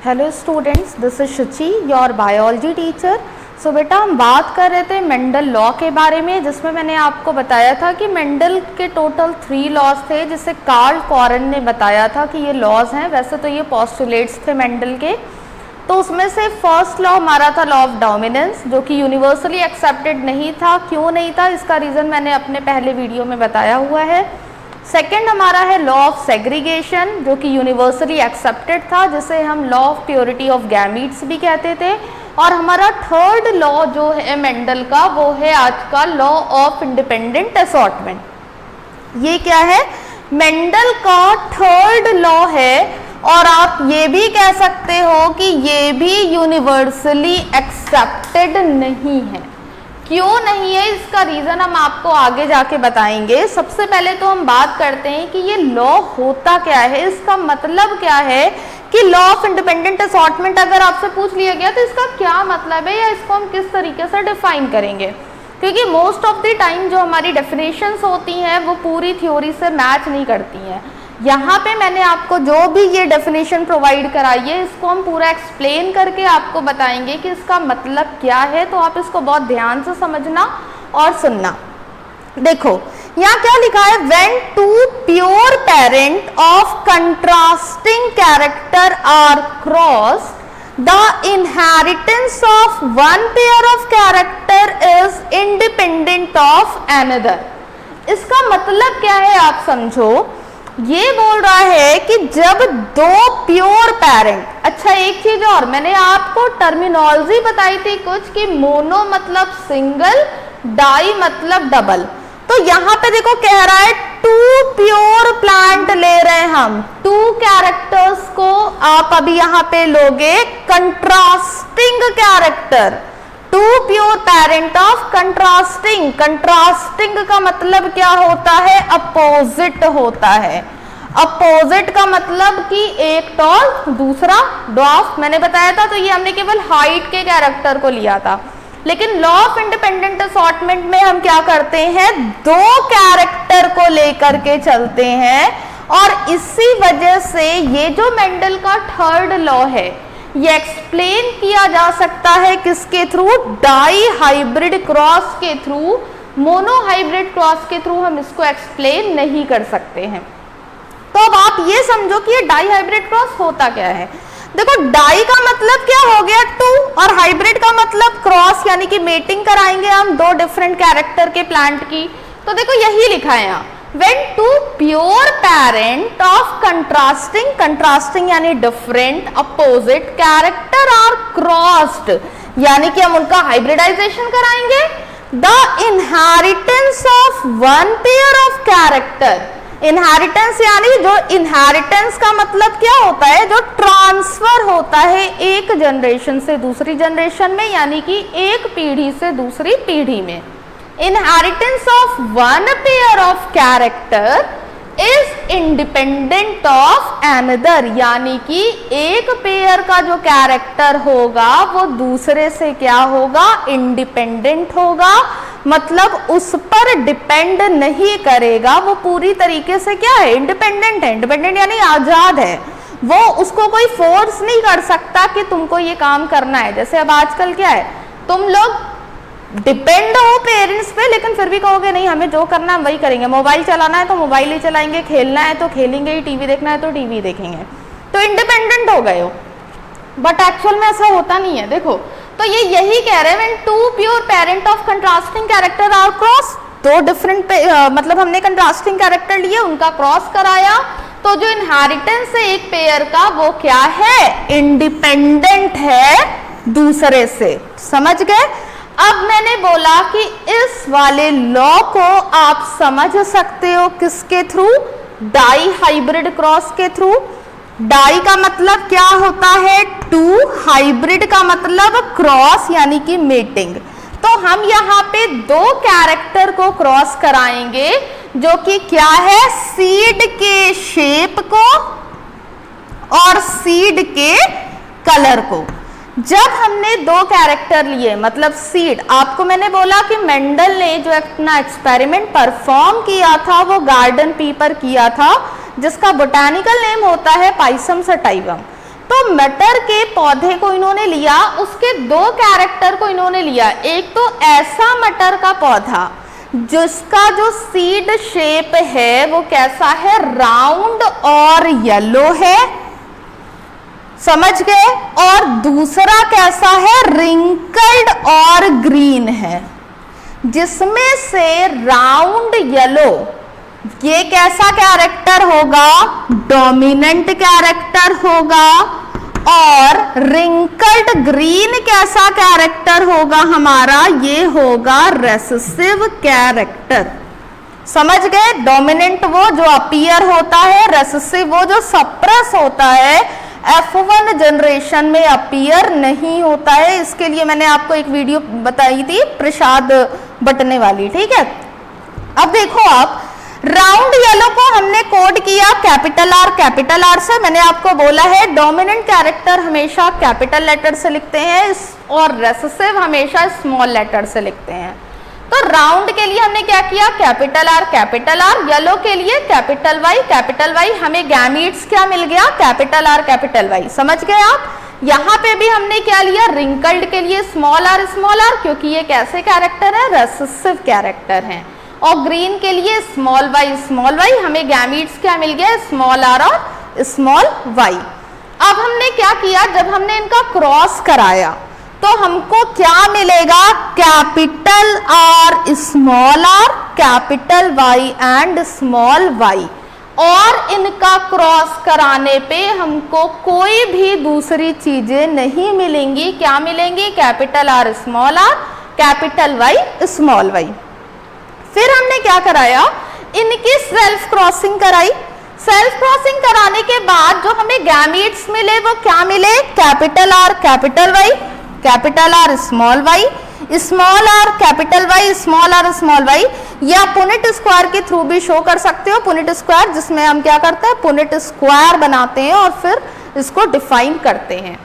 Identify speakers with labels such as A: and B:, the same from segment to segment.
A: Hello students, this is Shuchi, your biology teacher. So बेटा हम बात कर रहे थे मेंडल लॉ के बारे में, जिसमें मैंने आपको बताया था कि मेंडल के टोटल 3 लॉज थे, जिसे कार्ल कॉरन ने बताया था कि ये लॉज हैं। वैसे तो ये पोस्टुलेट्स थे मेंडल के। तो उसमें से फर्स्ट लॉ हमारा था लॉ ऑफ डोमिनेंस, जो कि यूनिवर्सली एक्सेप्टेड नहीं था। क्यों नहीं था, इसका रीज़न मैंने अपने पहले वीडियो में बताया हुआ है। सेकेंड हमारा है लॉ ऑफ सेग्रीगेशन, जो कि यूनिवर्सली एक्सेप्टेड था, जिसे हम law of purity of gametes भी कहते थे। और हमारा थर्ड लॉ जो है मेंडल का, वो है आज का लॉ ऑफ इंडिपेंडेंट असॉर्टमेंट। ये क्या है, मेंडल का थर्ड लॉ है। और आप ये भी कह सकते हो कि ये भी यूनिवर्सली एक्सेप्टेड नहीं है। क्यों नहीं है, इसका रीज़न हम आपको आगे जाके बताएंगे। सबसे पहले तो हम बात करते हैं कि ये लॉ होता क्या है, इसका मतलब क्या है कि लॉ ऑफ इंडिपेंडेंट असॉर्टमेंट अगर आपसे पूछ लिया गया तो इसका क्या मतलब है, या इसको हम किस तरीके से डिफाइन करेंगे। क्योंकि मोस्ट ऑफ द टाइम जो हमारी डेफिनेशंस होती हैं वो पूरी थ्योरी से मैच नहीं करती हैं। यहाँ पे मैंने आपको जो भी ये डेफिनेशन प्रोवाइड कराई है, इसको हम पूरा एक्सप्लेन करके आपको बताएंगे कि इसका मतलब क्या है। तो आप इसको बहुत ध्यान से समझना और सुनना। देखो यहाँ क्या लिखा है, when two pure parent of contrasting character are cross the inheritance of one pair of character is independent of another. इसका मतलब क्या है आप समझो। ये बोल रहा है कि जब दो प्योर पेरेंट, अच्छा एक चीज और, मैंने आपको टर्मिनोलॉजी बताई थी कुछ कि मोनो मतलब सिंगल, डाई मतलब डबल। तो यहाँ पे देखो कह रहा है टू प्योर प्लांट ले रहे हैं हम, टू कैरेक्टर्स को आप अभी यहाँ पे लोगे contrasting character, two pure parent of contrasting. Contrasting का मतलब क्या होता है, अपोजिट होता है। अपोजिट का मतलब कि एक टॉल दूसरा ड्वार्फ, मैंने बताया था। तो ये हमने केवल हाइट के कैरेक्टर को लिया था। लेकिन लॉ ऑफ इंडिपेंडेंट असॉर्टमेंट में हम क्या करते हैं, दो कैरेक्टर को लेकर के चलते हैं। और इसी वजह से ये जो मेंडल का थर्ड लॉ है, ये एक्सप्लेन किया जा सकता है किसके थ्रू, डाई हाइब्रिड क्रॉस के थ्रू। मोनो हाइब्रिड क्रॉस के थ्रू हम इसको एक्सप्लेन नहीं कर सकते हैं। तो अब आप ये समझो कि ये डाई हाइब्रिड क्रॉस होता क्या है। देखो डाई का मतलब क्या हो गया, टू, और हाइब्रिड का मतलब क्रॉस, यानी कि मेटिंग कराएंगे हम दो डिफरेंट कैरेक्टर के प्लांट की। तो देखो यही लिखा है यहाँ, when two pure parent of contrasting यानी different opposite character are crossed, यानी कि हम उनका हाइब्रिडाइजेशन कराएंगे। The inheritance of one pair of character, inheritance यानी जो इनहेरिटेंस का मतलब क्या होता है, जो ट्रांसफर होता है एक जनरेशन से दूसरी जनरेशन में, यानी कि एक पीढ़ी से दूसरी पीढ़ी में। Inheritance of one pair of character is independent of another, यानी कि एक पेयर का जो कैरेक्टर होगा वो दूसरे से क्या होगा, इंडिपेंडेंट होगा। मतलब उस पर डिपेंड नहीं करेगा, वो पूरी तरीके से क्या है, इंडिपेंडेंट है। इंडिपेंडेंट यानी आजाद है, वो उसको कोई फोर्स नहीं कर सकता कि तुमको ये काम करना है। जैसे अब आजकल क्या है, तुम लोग डिपेंड हो पेरेंट्स पे, लेकिन फिर भी कहोगे नहीं हमें जो करना है वही करेंगे। मोबाइल चलाना है तो मोबाइल ही चलाएंगे, खेलना है तो खेलेंगे ही, टीवी देखना है तो टीवी देखेंगे। तो इंडिपेंडेंट हो गए हो, बट एक्चुअल में ऐसा होता नहीं है। देखो तो ये यही कह रहे हैं, when two pure parent of contrasting character are cross, दो डिफरेंट मतलब हमने कंट्रास्टिंग कैरेक्टर लिए, उनका क्रॉस कराया, तो जो इनहेरिटेंस है एक पेयर का वो क्या है, इंडिपेंडेंट है दूसरे से। समझ गए। अब मैंने बोला कि इस वाले लॉ को आप समझ सकते हो किसके थ्रू, डाई हाइब्रिड क्रॉस के थ्रू। डाई का मतलब क्या होता है, टू, हाइब्रिड का मतलब क्रॉस यानी कि मेटिंग। तो हम यहाँ पे दो कैरेक्टर को क्रॉस कराएंगे, जो कि क्या है, सीड के शेप को और सीड के कलर को। जब हमने दो कैरेक्टर लिए, मतलब सीड, आपको मैंने बोला कि मेंडल ने जो अपना एक्सपेरिमेंट परफॉर्म किया था वो गार्डन पी पर किया था, जिसका बोटानिकल नेम होता है पाइसम सटाइवम। तो मटर के पौधे को इन्होंने लिया, उसके दो कैरेक्टर को इन्होंने लिया। एक तो ऐसा मटर का पौधा जिसका जो सीड शेप है वो कैसा है, राउंड और येलो है, समझ गए। और दूसरा कैसा है, रिंकल्ड और ग्रीन है, जिसमें से राउंड येलो ये कैसा कैरेक्टर होगा, डोमिनेंट कैरेक्टर होगा, और रिंकल्ड ग्रीन कैसा कैरेक्टर होगा हमारा, ये होगा रेसेसिव कैरेक्टर। समझ गए। डोमिनेंट वो जो अपीयर होता है, रेसेसिव वो जो सप्रेस होता है, F1 जनरेशन में अपीयर नहीं होता है। इसके लिए मैंने आपको एक वीडियो बताई थी प्रसाद बटने वाली, ठीक है। अब देखो आप, राउंड येलो को हमने कोड किया कैपिटल R से। मैंने आपको बोला है डोमिनेंट कैरेक्टर हमेशा कैपिटल लेटर से लिखते हैं और रेसेसिव हमेशा स्मॉल लेटर से लिखते हैं। तो राउंड के लिए हमने क्या किया, कैपिटल R, येलो के लिए कैपिटल Y, हमें गैमीट्स क्या मिल गया, कैपिटल R, Y। समझ गए आप। यहाँ पे भी हमने क्या लिया, रिंकल्ड के लिए स्मॉल r, क्योंकि ये कैसे कैरेक्टर है, रेसेसिव कैरेक्टर है। और ग्रीन के लिए स्मॉल y, हमें गैमीट्स क्या मिल गया, स्मॉल r और स्मॉल y। अब हमने क्या किया, जब हमने इनका क्रॉस कराया तो हमको क्या मिलेगा, capital R, small r, capital Y and small y। और इनका क्रॉस कराने पे हमको कोई भी दूसरी चीजें नहीं मिलेंगी। क्या मिलेंगी, capital R, small r, capital Y, small y। फिर हमने क्या कराया, इनकी सेल्फ क्रॉसिंग कराई। सेल्फ क्रॉसिंग कराने के बाद जो हमें गैमीट्स मिले वो क्या मिले, capital R, capital Y, capital R, small y, small r, capital Y, small r, small y। या पुनेट स्क्वायर के थ्रू भी शो कर सकते हो, पुनेट स्क्वायर, जिसमें हम क्या करते हैं, पुनेट स्क्वायर बनाते हैं और फिर इसको डिफाइन करते हैं।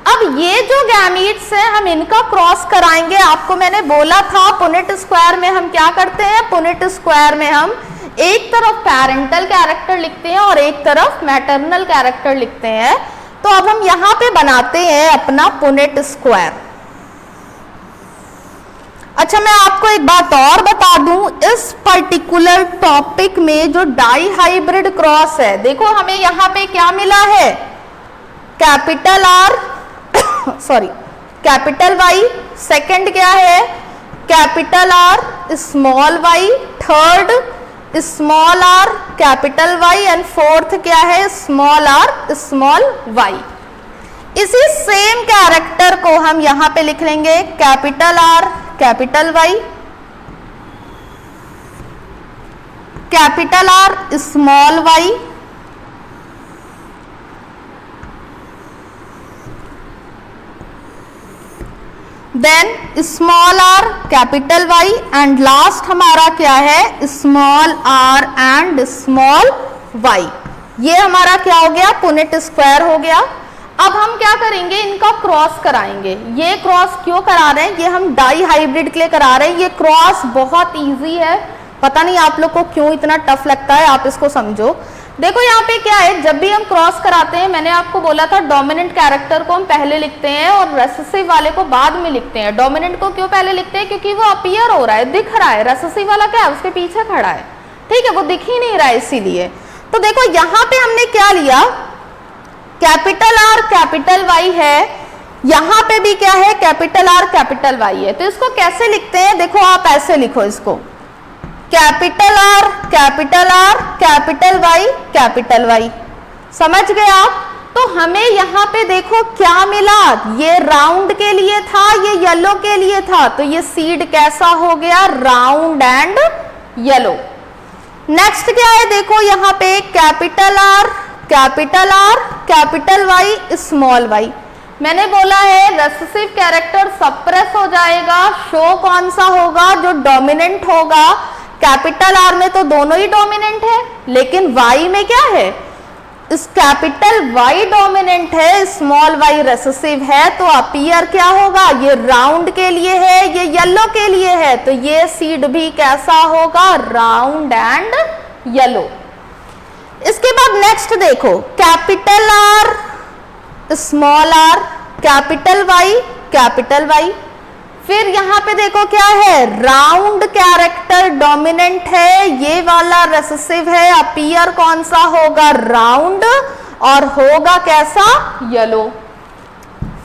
A: अब ये जो गैमीट्स हैं हम इनका क्रॉस कराएंगे। आपको मैंने बोला था पुनेट स्क्वायर में हम क्या करते हैं, पुनेट स्क्वायर में हम एक तरफ पैरेंटल कैरेक्टर लिखते हैं और एक तरफ मैटरनल कैरेक्टर लिखते हैं। तो अब हम यहाँ पे बनाते हैं अपना पुनेट स्क्वायर। अच्छा, मैं आपको एक बात और बता दूं, इस पर्टिकुलर टॉपिक में जो डाई हाइब्रिड क्रॉस है, देखो हमें यहाँ पे क्या मिला है, capital R, sorry capital Y, second क्या है, capital R, small y, third small r, capital Y and fourth क्या है, स्मॉल r, स्मॉल y। इसी सेम कैरेक्टर को हम यहां पे लिख लेंगे, capital R, capital Y, capital R, small y, then small r, capital Y and last हमारा क्या है, small r and small y। ये हमारा क्या हो गया, पुनेट स्क्वायर हो गया। अब हम क्या करेंगे, इनका क्रॉस कराएंगे। ये क्रॉस क्यों करा रहे हैं, ये हम डाई हाइब्रिड के लिए करा रहे हैं। ये क्रॉस बहुत इजी है, पता नहीं आप लोग को क्यों इतना टफ लगता है, आप इसको समझो। देखो यहाँ पे क्या है, जब भी हम क्रॉस कराते हैं, मैंने आपको बोला था डोमिनेंट कैरेक्टर को हम पहले लिखते हैं और रेसेसिव वाले को बाद में लिखते हैं। डोमिनेंट को क्यों पहले लिखते हैं, क्योंकि वो अपीयर हो रहा है, दिख रहा है। रेसेसिव वाला क्या है, उसके पीछे खड़ा है, ठीक है, वो दिख ही नहीं रहा है, इसीलिए। तो देखो यहाँ पे हमने क्या लिया, कैपिटल R, कैपिटल Y है, यहाँ पे भी क्या है, कैपिटल R, कैपिटल Y है। तो इसको कैसे लिखते हैं, देखो आप ऐसे लिखो इसको, capital R, capital R, capital Y, capital Y। समझ गए आप। तो हमें यहाँ पे देखो क्या मिला, ये राउंड के लिए था, ये येलो के लिए था, तो ये सीड कैसा हो गया, राउंड एंड येलो। नेक्स्ट क्या है, देखो यहाँ पे capital R, capital R, capital Y, small y। मैंने बोला है रेसेसिव कैरेक्टर सप्रेस हो जाएगा, शो कौन सा होगा, जो डोमिनेंट होगा। कैपिटल R में तो दोनों ही डोमिनेंट है, लेकिन Y में क्या है, इस कैपिटल Y डोमिनेंट है, स्मॉल y रेसेसिव है, तो अपीयर क्या होगा, ये राउंड के लिए है, ये येलो के लिए है, तो ये सीड भी कैसा होगा, राउंड एंड येलो। इसके बाद नेक्स्ट देखो, capital R, small R, capital Y, capital Y. फिर यहाँ पे देखो क्या है, राउंड कैरेक्टर डोमिनेंट है, ये वाला रेसेसिव है, अपीयर कौन सा होगा, राउंड, और होगा कैसा, येलो।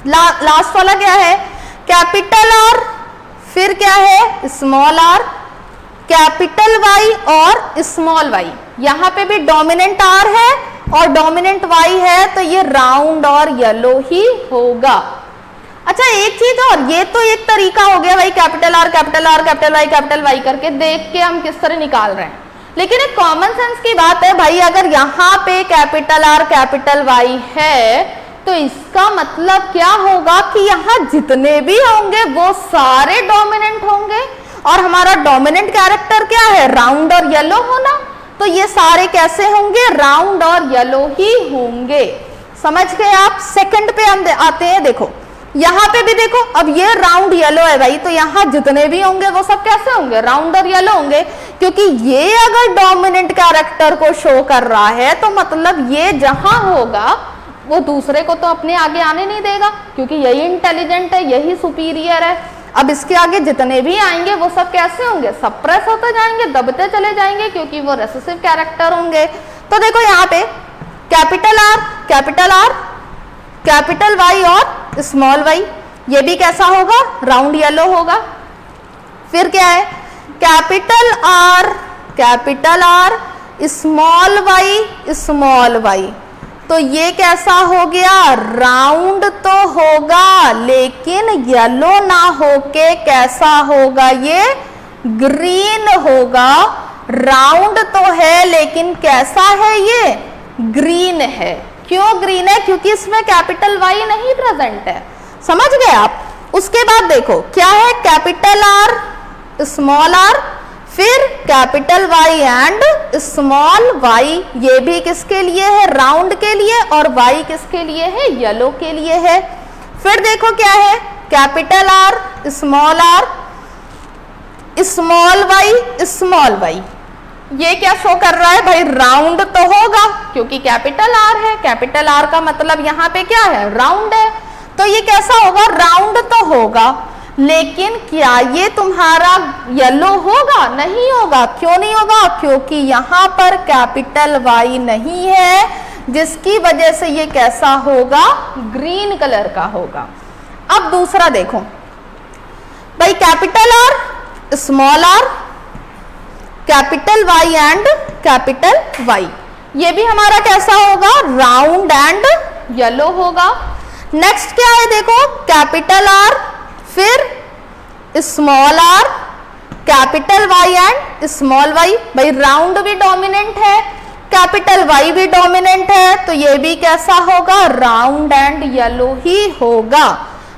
A: लास्ट वाला क्या है, कैपिटल आर, फिर क्या है, स्मॉल आर, कैपिटल वाई और स्मॉल वाई। यहाँ पे भी डोमिनेंट आर है और डोमिनेंट वाई है, तो ये राउंड और येलो ही होगा। अच्छा एक चीज और, ये तो एक तरीका हो गया भाई, capital R capital R capital Y करके देख के हम किस तरह निकाल रहे हैं, लेकिन एक कॉमन सेंस की बात है भाई, अगर यहाँ पे कैपिटल आर कैपिटल वाई है तो इसका मतलब क्या होगा कि यहाँ जितने भी होंगे वो सारे डोमिनेंट होंगे, और हमारा डोमिनेंट कैरेक्टर क्या है, राउंड और येलो होना, तो ये सारे कैसे होंगे, राउंड और येलो ही होंगे। समझ गए आप। सेकंड पे हम आते हैं, देखो यहाँ पे भी देखो, अब ये राउंड येलो है भाई, तो यहाँ जितने भी होंगे वो सब कैसे होंगे, राउंड और येलो होंगे, क्योंकि ये अगर डोमिनेंट कैरेक्टर को शो कर रहा है तो मतलब ये जहां होगा वो दूसरे को तो अपने आगे आने नहीं देगा, क्योंकि यही इंटेलिजेंट है, यही सुपीरियर है। अब इसके आगे जितने भी आएंगे वो सब कैसे होंगे, सप्रेस होते जाएंगे, दबते चले जाएंगे, क्योंकि वो रेसेसिव कैरेक्टर होंगे। तो देखो यहाँ पे कैपिटल आर कैपिटल वाई और स्मॉल वाई, ये भी कैसा होगा, राउंड येलो होगा। फिर क्या है, कैपिटल आर स्मॉल वाई, तो ये कैसा हो गया, राउंड तो होगा लेकिन येलो ना होके कैसा होगा, ये ग्रीन होगा। राउंड तो है लेकिन कैसा है, ये ग्रीन है। क्यों ग्रीन है, क्योंकि इसमें कैपिटल वाई नहीं प्रेजेंट है। समझ गए आप। उसके बाद देखो क्या है, कैपिटल आर स्मॉल आर, फिर capital Y and small Y, ये भी किसके लिए है, राउंड के लिए, और वाई किसके लिए है, येलो के लिए है। फिर देखो क्या है, कैपिटल आर स्मॉल वाई, ये क्या शो कर रहा है भाई, राउंड तो होगा क्योंकि कैपिटल आर है, कैपिटल आर का मतलब यहाँ पे क्या है, राउंड है, तो ये कैसा होगा, राउंड तो होगा, लेकिन क्या ये तुम्हारा येलो होगा, नहीं होगा। क्यों नहीं होगा, क्योंकि यहाँ पर कैपिटल वाई नहीं है, जिसकी वजह से ये कैसा होगा, ग्रीन कलर का होगा। अब दूसरा देखो भाई, capital R small R capital Y and capital Y, ये भी हमारा कैसा होगा, राउंड एंड येलो होगा। नेक्स्ट क्या है देखो, कैपिटल आर फिर small R capital Y and small Y, भाई राउंड भी डोमिनेंट है, कैपिटल वाई भी डोमिनेंट है, तो ये भी कैसा होगा, राउंड एंड येलो ही होगा।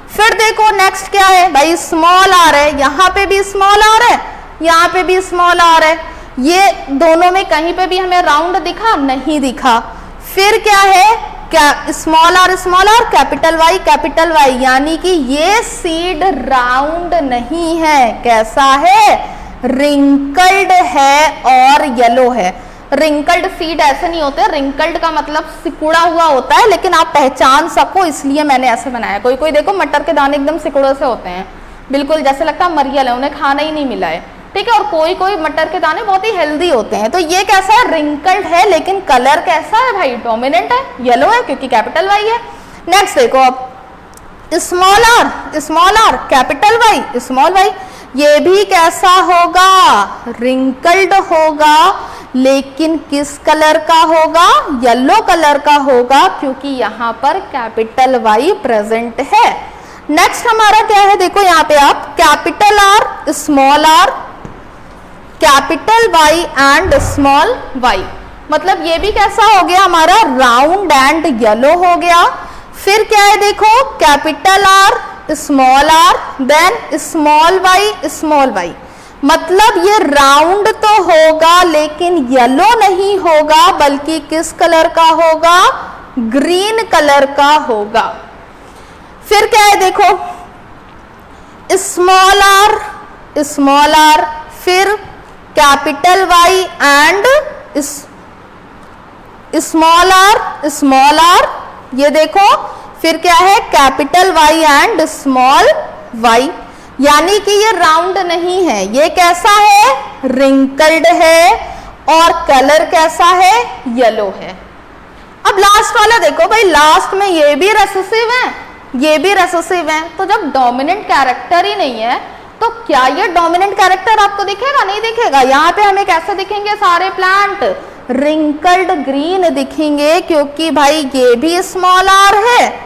A: फिर देखो नेक्स्ट क्या है भाई, स्मॉल आर है, यहाँ पे भी स्मॉल आर है, यहाँ पे भी स्मॉल आर है, ये दोनों में कहीं पे भी हमें राउंड दिखा, नहीं दिखा। फिर क्या है, क्या स्मॉल आर कैपिटल वाई, यानी कि ये सीड राउंड नहीं है, कैसा है, रिंकल्ड है और येलो है। रिंकल्ड सीड ऐसे नहीं होते, रिंकल्ड का मतलब सिकुड़ा हुआ होता है, लेकिन आप पहचान सको इसलिए मैंने ऐसे बनाया। कोई कोई देखो मटर के दाने एकदम सिकुड़े से होते हैं, बिल्कुल जैसे लगता है मरियल है, उन्हें खाना ही नहीं मिला है, ठीक है, और कोई कोई मटर के दाने बहुत ही हेल्दी होते हैं। तो ये कैसा है, रिंकल्ड है, लेकिन कलर कैसा है भाई, डोमिनेंट है, येलो है, क्योंकि कैपिटल वाई है। नेक्स्ट देखो अब, small R capital Y small Y, ये भी कैसा होगा, रिंकल्ड होगा, लेकिन किस कलर का होगा, येलो कलर का होगा, क्योंकि यहाँ पर कैपिटल वाई प्रेजेंट है। नेक्स्ट हमारा क्या है देखो, यहाँ पे आप capital R small R capital Y and small Y, मतलब ये भी कैसा हो गया हमारा, राउंड एंड येलो हो गया। फिर क्या है देखो, capital R then small Y, मतलब ये राउंड तो होगा लेकिन येलो नहीं होगा, बल्कि किस कलर का होगा, ग्रीन कलर का होगा। फिर क्या है देखो, स्मॉल आर फिर capital Y and small R, ये देखो, फिर क्या है capital Y and small Y, यानी कि ये राउंड नहीं है, ये कैसा है, रिंकल्ड है, और कलर कैसा है, येलो है। अब लास्ट वाला देखो भाई, लास्ट में ये भी रेसेसिव है, ये भी रेसेसिव है, तो जब डोमिनेंट कैरेक्टर ही नहीं है तो क्या ये डोमिनेंट कैरेक्टर आपको दिखेगा, नहीं दिखेगा। यहाँ पे हमें कैसे दिखेंगे सारे प्लांट, रिंकल्ड ग्रीन दिखेंगे, क्योंकि भाई ये भी स्मॉल आर है,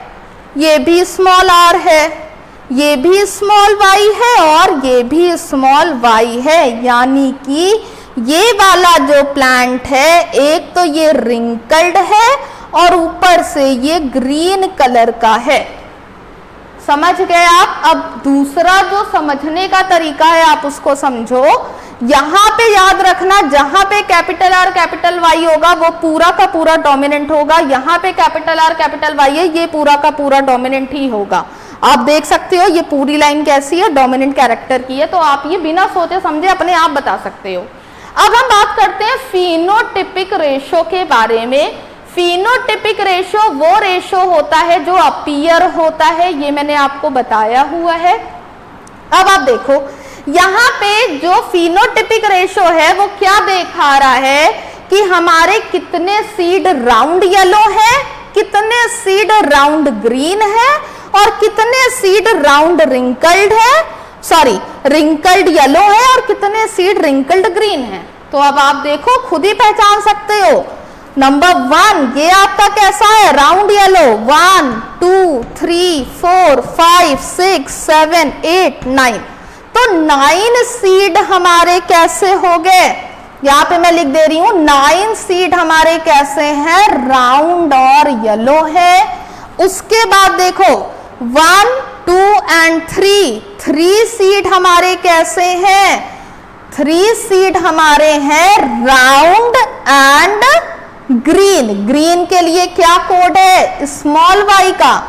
A: ये भी स्मॉल आर है, ये भी स्मॉल वाई है, और ये भी स्मॉल वाई है, यानी कि ये वाला जो प्लांट है एक तो ये रिंकल्ड है और ऊपर से ये ग्रीन कलर का है। समझ गए आप। अब दूसरा जो समझने का तरीका है आप उसको समझो। यहाँ पे याद रखना, जहां पे कैपिटल आर कैपिटल वाई होगा वो पूरा का पूरा डोमिनेंट होगा, यहाँ पे कैपिटल आर कैपिटल वाई है, ये पूरा का पूरा डोमिनेंट ही होगा। आप देख सकते हो ये पूरी लाइन कैसी है, डोमिनेंट कैरेक्टर की है, तो आप ये बिना सोचे समझे अपने आप बता सकते हो। अब हम बात करते हैं फिनोटिपिक रेशो के बारे में। फिनोटिपिक रेशो वो रेशो होता है जो अपीयर होता है, ये मैंने आपको बताया हुआ है। अब आप देखो यहाँ पे जो फिनोटिपिक रेशो है वो क्या दिखा रहा है कि हमारे कितने सीड राउंड येलो है, कितने सीड राउंड ग्रीन है, और कितने सीड राउंड रिंकल्ड है, सॉरी रिंकल्ड येलो है, और कितने सीड रिंकल्ड ग्रीन है। तो अब आप देखो खुद ही पहचान सकते हो। नंबर 1 ये आपका कैसा है, राउंड येलो, 1 2 3 4 5 6 7 8 9, तो 9 सीड हमारे कैसे हो गए, यहाँ पे मैं लिख दे रही हूं 9 सीड हमारे कैसे हैं, राउंड और येलो है। उसके बाद देखो 1 2 एंड 3 सीड हमारे कैसे हैं, 3 सीड हमारे हैं राउंड एंड ग्रीन। ग्रीन के लिए क्या कोड है, स्मॉल वाई का।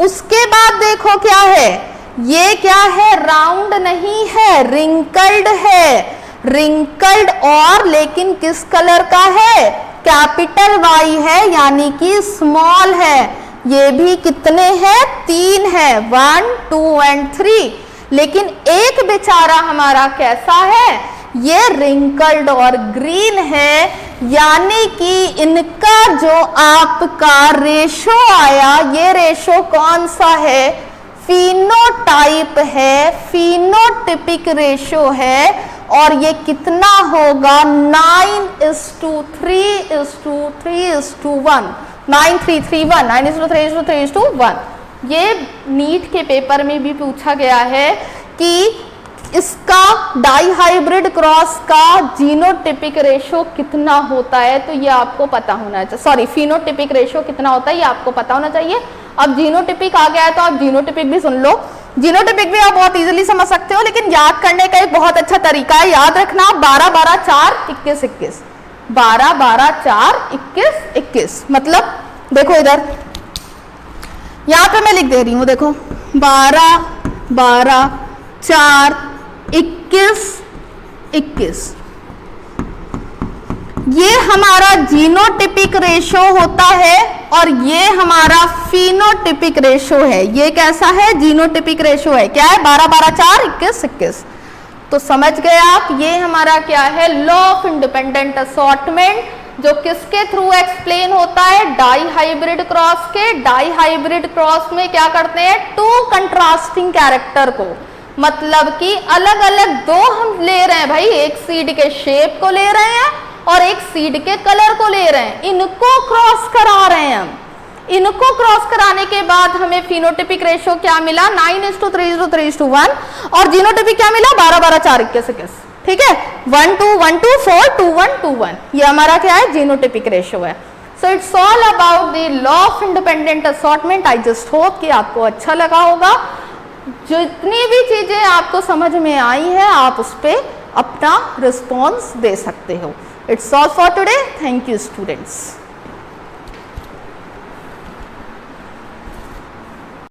A: उसके बाद देखो क्या है, ये क्या है, राउंड नहीं है, रिंकल्ड है, रिंकल्ड और लेकिन किस कलर का है, कैपिटल वाई है, यानी कि स्मॉल है। ये भी कितने हैं, 3 है, 1 2 एंड 3। लेकिन एक बेचारा हमारा कैसा है, ये रिंकल्ड और ग्रीन है, यानी कि इनका जो आपका रेशो आया, ये रेशो कौन सा है, फिनोटाइप है, फिनोटिपिक रेशो है, और ये कितना होगा 9:3:3:1, 9:3:1, 9:3:3:1। ये नीट के पेपर में भी पूछा गया है कि इसका डाइहाइब्रिड क्रॉस का जीनोटिपिक रेशो कितना होता है, तो ये आपको पता होना चाहिए। सॉरी, फिनोटिपिक रेशो कितना होता है ये आपको पता होना चाहिए। अब जीनोटिपिक आ गया है तो आप जीनोटिपिक भी सुन लो। जीनोटिपिक भी आप बहुत इजीली समझ सकते हो, लेकिन याद करने का एक बहुत अच्छा तरीका है, याद रखना 12 12 4 21 21, 12 12 4 21 21। मतलब देखो इधर यहाँ पे मैं लिख दे रही हूँ, देखो 12 12 4 21 21, ये हमारा जीनोटिपिक रेशो होता है और ये हमारा फिनोटिपिक रेशो है। ये कैसा है, जीनोटिपिक रेशो है, क्या है 12 12 4 21 21। तो समझ गए आप, ये हमारा क्या है, लॉ ऑफ इंडिपेंडेंट असॉर्टमेंट, जो किसके थ्रू एक्सप्लेन होता है, डाइहाइब्रिड क्रॉस के। डाइहाइब्रिड क्रॉस में क्या करते हैं, 2 कंट्रास्टिंग कैरेक्टर को, मतलब कि अलग अलग 2 हम ले रहे हैं भाई, एक सीड के शेप को ले रहे हैं और एक सीड के कलर को ले रहे हैं, इनको क्रॉस करा रहे हैं हम। इनको क्रॉस कराने के बाद हमें फिनोटिपिक रेशो क्या मिला, 9:3:3:1, और जीनोटिपिक क्या मिला, 12 12 4 21 21। ठीक है, 1 2 1 2 4 2 1 2 1, ये हमारा क्या है, जीनोटिपिक रेशो है। So it's all about the law of independent assortment. I just hope कि आपको अच्छा लगा होगा। जितनी भी चीजें आपको समझ में आई है आप उस पर अपना रिस्पॉन्स दे सकते हो। It's all for today. Thank you, students.